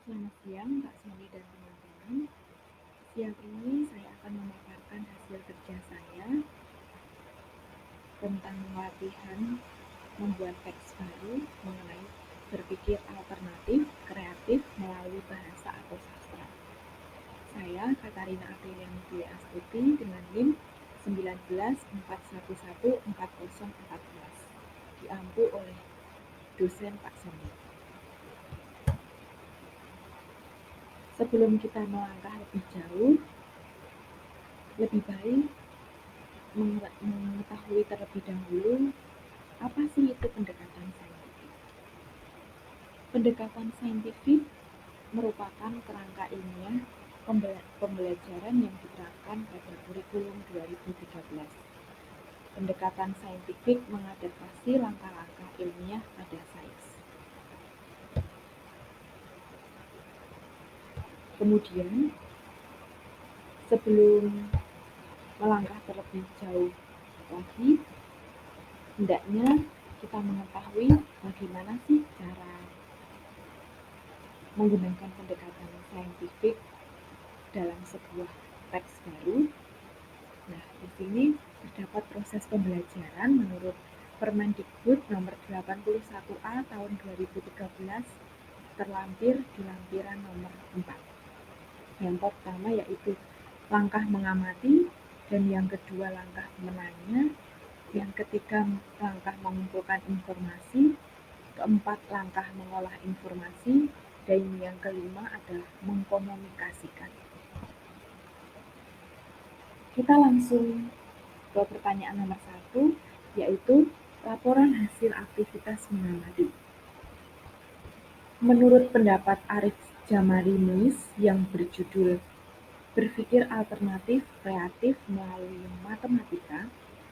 Selamat siang, Kak Sony dan teman-teman. Siang ini saya akan memaparkan hasil kerja saya tentang latihan membuat teks baru mengenai berpikir alternatif, kreatif melalui bahasa atau sastra. Saya, Katarina Apriliani Dwi Astuti, dengan NIM 1941140414, diampu oleh dosen Pak Sony. Sebelum kita melangkah lebih jauh, lebih baik mengetahui terlebih dahulu apa sih itu pendekatan saintifik. Pendekatan saintifik merupakan kerangka ilmiah pembelajaran yang diterapkan pada kurikulum 2013. Pendekatan saintifik mengadaptasi langkah-langkah ilmiah pada sains. Kemudian, sebelum melangkah terlebih jauh lagi, hendaknya kita mengetahui bagaimana sih cara menggunakan pendekatan saintifik dalam sebuah teks baru. Nah, di sini terdapat proses pembelajaran menurut Permendikbud nomor 81A tahun 2013 terlampir di lampiran nomor 4. Yang pertama yaitu langkah mengamati, dan yang kedua langkah menanya, yang ketiga langkah mengumpulkan informasi, keempat langkah mengolah informasi, dan yang kelima adalah mengkomunikasikan. Kita langsung ke pertanyaan nomor 1, yaitu laporan hasil aktivitas mengamati. Menurut pendapat Arif Jamari Muis yang berjudul Berpikir Alternatif Kreatif Melalui Matematika,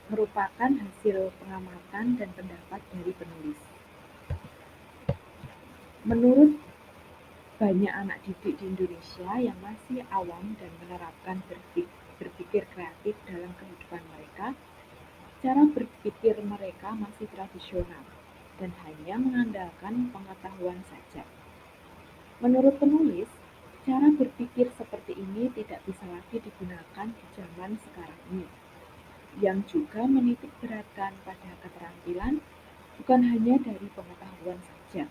merupakan hasil pengamatan dan pendapat dari penulis. Menurut banyak anak didik di Indonesia yang masih awam dan menerapkan berpikir kreatif dalam kehidupan mereka, cara berpikir mereka masih tradisional dan hanya mengandalkan pengetahuan saja. Menurut penulis, cara berpikir seperti ini tidak bisa lagi digunakan di zaman sekarang ini, yang juga menitik beratkan pada keterampilan, bukan hanya dari pengetahuan saja.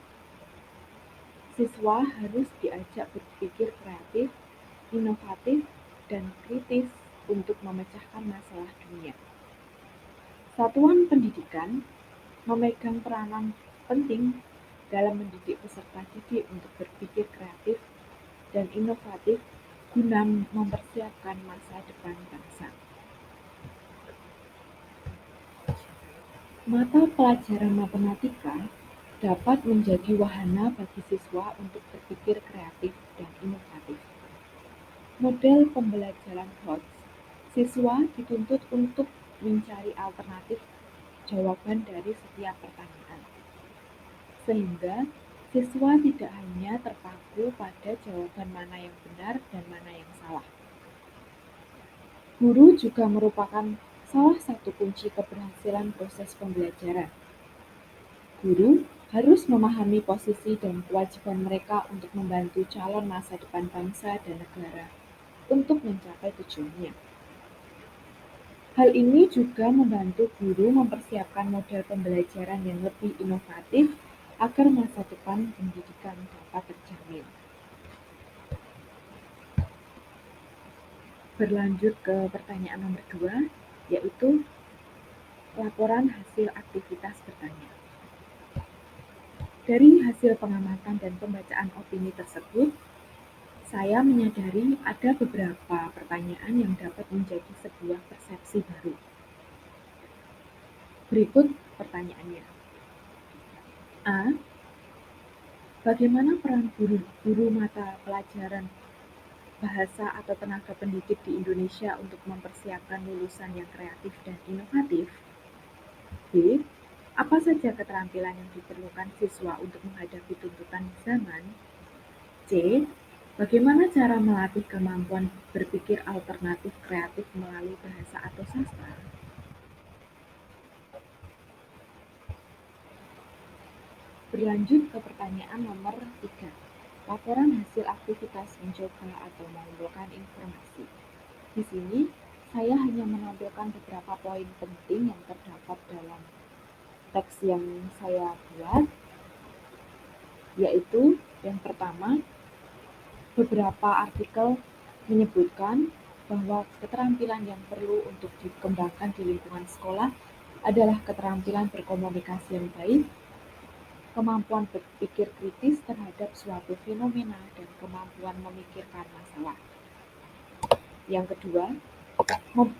Siswa harus diajak berpikir kreatif, inovatif, dan kritis untuk memecahkan masalah dunia. Satuan pendidikan memegang peranan penting dalam mendidik peserta didik untuk berpikir kreatif dan inovatif guna mempersiapkan masa depan bangsa. Mata pelajaran matematika dapat menjadi wahana bagi siswa untuk berpikir kreatif dan inovatif. Model pembelajaran HOTS, siswa dituntut untuk mencari alternatif jawaban dari setiap pertanyaan, sehingga siswa tidak hanya terpaku pada jawaban mana yang benar dan mana yang salah. Guru juga merupakan salah satu kunci keberhasilan proses pembelajaran. Guru harus memahami posisi dan kewajiban mereka untuk membantu calon masa depan bangsa dan negara untuk mencapai tujuannya. Hal ini juga membantu guru mempersiapkan model pembelajaran yang lebih inovatif agar masa depan pendidikan dapat terjamin. Berlanjut ke pertanyaan nomor 2, yaitu laporan hasil aktivitas bertanya. Dari hasil pengamatan dan pembacaan opini tersebut, saya menyadari ada beberapa pertanyaan yang dapat menjadi sebuah persepsi baru. Berikut pertanyaannya. A. Bagaimana peran guru mata pelajaran bahasa atau tenaga pendidik di Indonesia untuk mempersiapkan lulusan yang kreatif dan inovatif? B. Apa saja keterampilan yang diperlukan siswa untuk menghadapi tuntutan zaman? C. Bagaimana cara melatih kemampuan berpikir alternatif kreatif melalui bahasa atau sastra? Berlanjut ke pertanyaan nomor 3. laporan hasil aktivitas mencoba atau mengumpulkan informasi. Di sini, saya hanya menampilkan beberapa poin penting yang terdapat dalam teks yang saya buat, yaitu yang pertama, beberapa artikel menyebutkan bahwa keterampilan yang perlu untuk dikembangkan di lingkungan sekolah adalah keterampilan berkomunikasi yang baik, kemampuan berpikir kritis terhadap suatu fenomena, dan kemampuan memikirkan masalah. Yang kedua,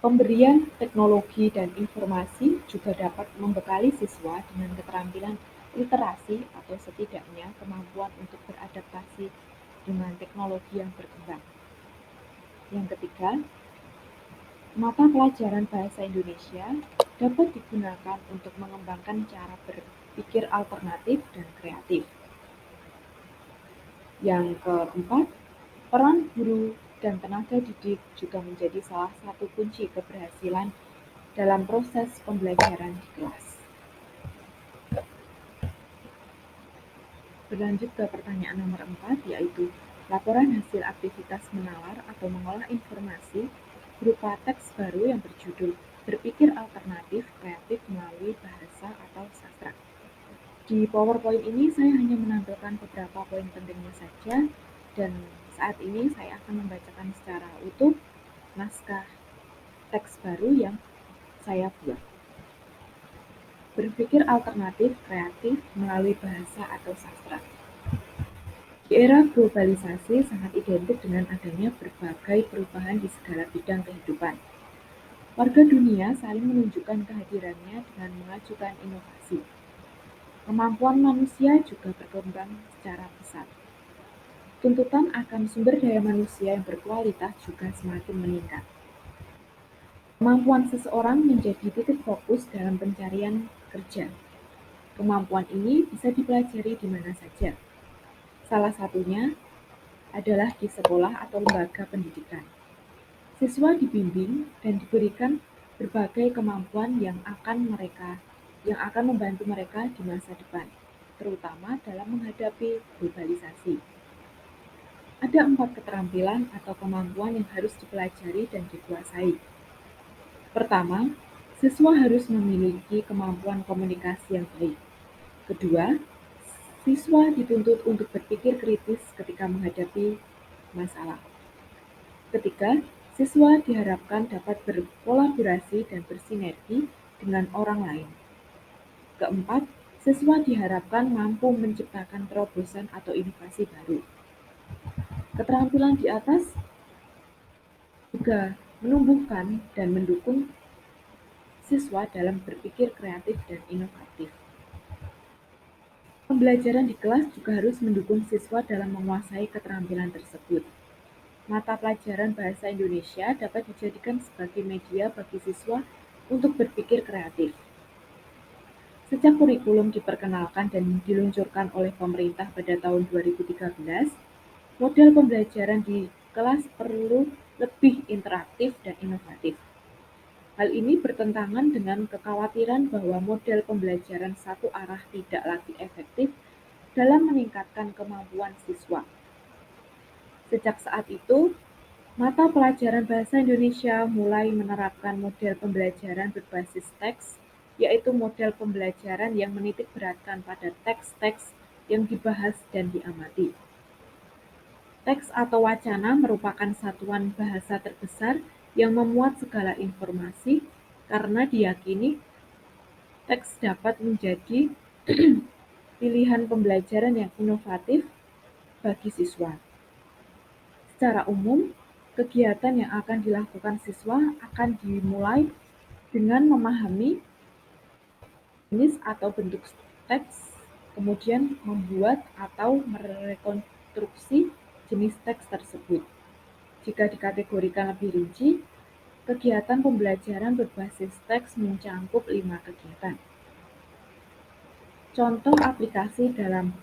pemberian teknologi dan informasi juga dapat membekali siswa dengan keterampilan literasi atau setidaknya kemampuan untuk beradaptasi dengan teknologi yang berkembang. Yang ketiga, mata pelajaran bahasa Indonesia dapat digunakan untuk mengembangkan cara berpikir alternatif dan kreatif. Yang keempat, peran guru dan tenaga didik juga menjadi salah satu kunci keberhasilan dalam proses pembelajaran di kelas. Berlanjut ke pertanyaan nomor 4, yaitu laporan hasil aktivitas menalar atau mengolah informasi berupa teks baru yang berjudul Berpikir Alternatif Kreatif Melalui Bahasa atau Sastra. Di PowerPoint ini saya hanya menampilkan beberapa poin pentingnya saja, dan saat ini saya akan membacakan secara utuh naskah teks baru yang saya buat. Berpikir alternatif kreatif melalui bahasa atau sastra. Di era globalisasi sangat identik dengan adanya berbagai perubahan di segala bidang kehidupan. Warga dunia saling menunjukkan kehadirannya dengan mengajukan inovasi. Kemampuan manusia juga berkembang secara pesat. Tuntutan akan sumber daya manusia yang berkualitas juga semakin meningkat. Kemampuan seseorang menjadi titik fokus dalam pencarian kerja. Kemampuan ini bisa dipelajari di mana saja. Salah satunya adalah di sekolah atau lembaga pendidikan. Siswa dibimbing dan diberikan berbagai kemampuan yang akan membantu mereka di masa depan, terutama dalam menghadapi globalisasi. Ada 4 keterampilan atau kemampuan yang harus dipelajari dan dikuasai. Pertama, siswa harus memiliki kemampuan komunikasi yang baik. Kedua, siswa dituntut untuk berpikir kritis ketika menghadapi masalah. Ketiga, siswa diharapkan dapat berkolaborasi dan bersinergi dengan orang lain. Keempat, siswa diharapkan mampu menciptakan terobosan atau inovasi baru. Keterampilan di atas juga menumbuhkan dan mendukung siswa dalam berpikir kreatif dan inovatif. Pembelajaran di kelas juga harus mendukung siswa dalam menguasai keterampilan tersebut. Mata pelajaran bahasa Indonesia dapat dijadikan sebagai media bagi siswa untuk berpikir kreatif. Sejak kurikulum diperkenalkan dan diluncurkan oleh pemerintah pada tahun 2013, model pembelajaran di kelas perlu lebih interaktif dan inovatif. Hal ini bertentangan dengan kekhawatiran bahwa model pembelajaran satu arah tidak lagi efektif dalam meningkatkan kemampuan siswa. Sejak saat itu, mata pelajaran bahasa Indonesia mulai menerapkan model pembelajaran berbasis teks, yaitu model pembelajaran yang menitikberatkan pada teks-teks yang dibahas dan diamati. Teks atau wacana merupakan satuan bahasa terbesar yang memuat segala informasi karena diyakini teks dapat menjadi pilihan pembelajaran yang inovatif bagi siswa. Secara umum, kegiatan yang akan dilakukan siswa akan dimulai dengan memahami jenis atau bentuk teks, kemudian membuat atau merekonstruksi jenis teks tersebut. Jika dikategorikan lebih rinci, kegiatan pembelajaran berbasis teks mencakup 5 kegiatan. Contoh aplikasi dalam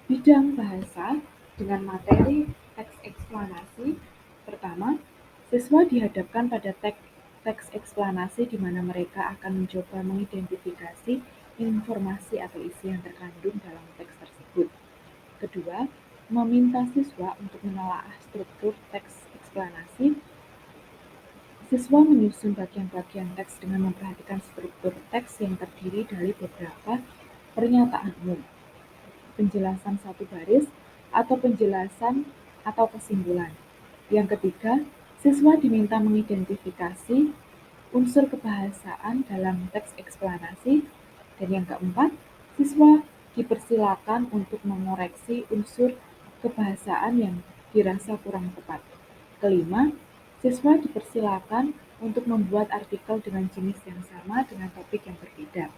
bidang bahasa dengan materi teks eksplanasi. Pertama, siswa dihadapkan pada teks eksplanasi di mana mereka akan mencoba mengidentifikasi informasi atau isi yang terkandung dalam teks tersebut. Kedua, meminta siswa untuk menelaah struktur teks eksplanasi. Siswa menyusun bagian-bagian teks dengan memperhatikan struktur teks yang terdiri dari beberapa pernyataan umum, penjelasan satu baris, atau penjelasan atau kesimpulan. Yang ketiga, siswa diminta mengidentifikasi unsur kebahasaan dalam teks eksplanasi. Dan yang keempat, siswa dipersilakan untuk mengoreksi unsur kebahasaan yang dirasa kurang tepat. Kelima, siswa dipersilakan untuk membuat artikel dengan jenis yang sama dengan topik yang berbeda.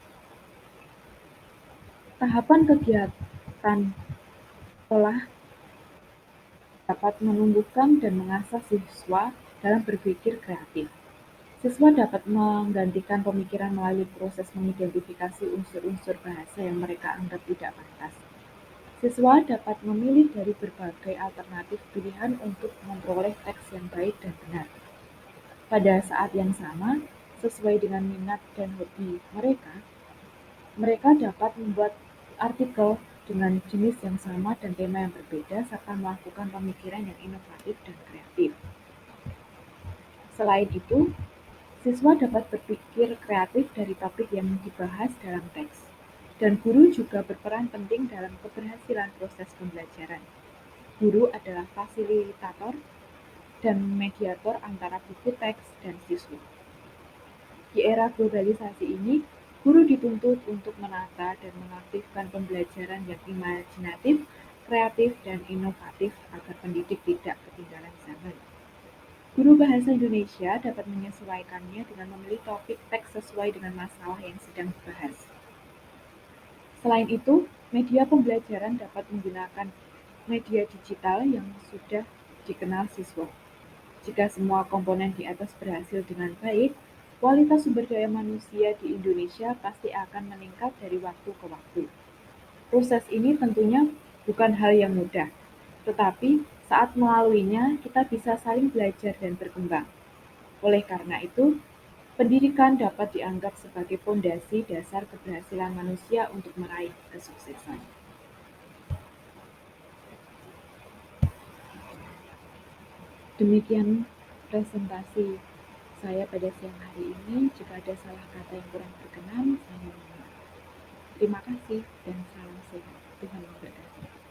Tahapan kegiatan sekolah dapat menumbuhkan dan mengasah siswa dalam berpikir kreatif. Siswa dapat menggantikan pemikiran melalui proses mengidentifikasi unsur-unsur bahasa yang mereka anggap tidak pantas. Siswa dapat memilih dari berbagai alternatif pilihan untuk memperoleh teks yang baik dan benar. Pada saat yang sama, sesuai dengan minat dan hobi mereka, mereka dapat membuat artikel dengan jenis yang sama dan tema yang berbeda, serta melakukan pemikiran yang inovatif dan kreatif. Selain itu, siswa dapat berpikir kreatif dari topik yang dibahas dalam teks, dan guru juga berperan penting dalam keberhasilan proses pembelajaran. Guru adalah fasilitator dan mediator antara buku teks dan siswa. Di era globalisasi ini, guru dituntut untuk menata dan mengaktifkan pembelajaran yang imajinatif, kreatif, dan inovatif agar pendidik tidak ketinggalan zaman. Guru bahasa Indonesia dapat menyesuaikannya dengan memilih topik teks sesuai dengan masalah yang sedang dibahas. Selain itu, media pembelajaran dapat menggunakan media digital yang sudah dikenal siswa. Jika semua komponen di atas berhasil dengan baik, kualitas sumber daya manusia di Indonesia pasti akan meningkat dari waktu ke waktu. Proses ini tentunya bukan hal yang mudah, tetapi saat melaluinya kita bisa saling belajar dan berkembang. Oleh karena itu, pendidikan dapat dianggap sebagai fondasi dasar keberhasilan manusia untuk meraih kesuksesan. Demikian presentasi saya pada siang hari ini. Jika ada salah kata yang kurang berkenan, saya mohon maaf. Terima kasih dan salam sehat. Tuhan memberkati.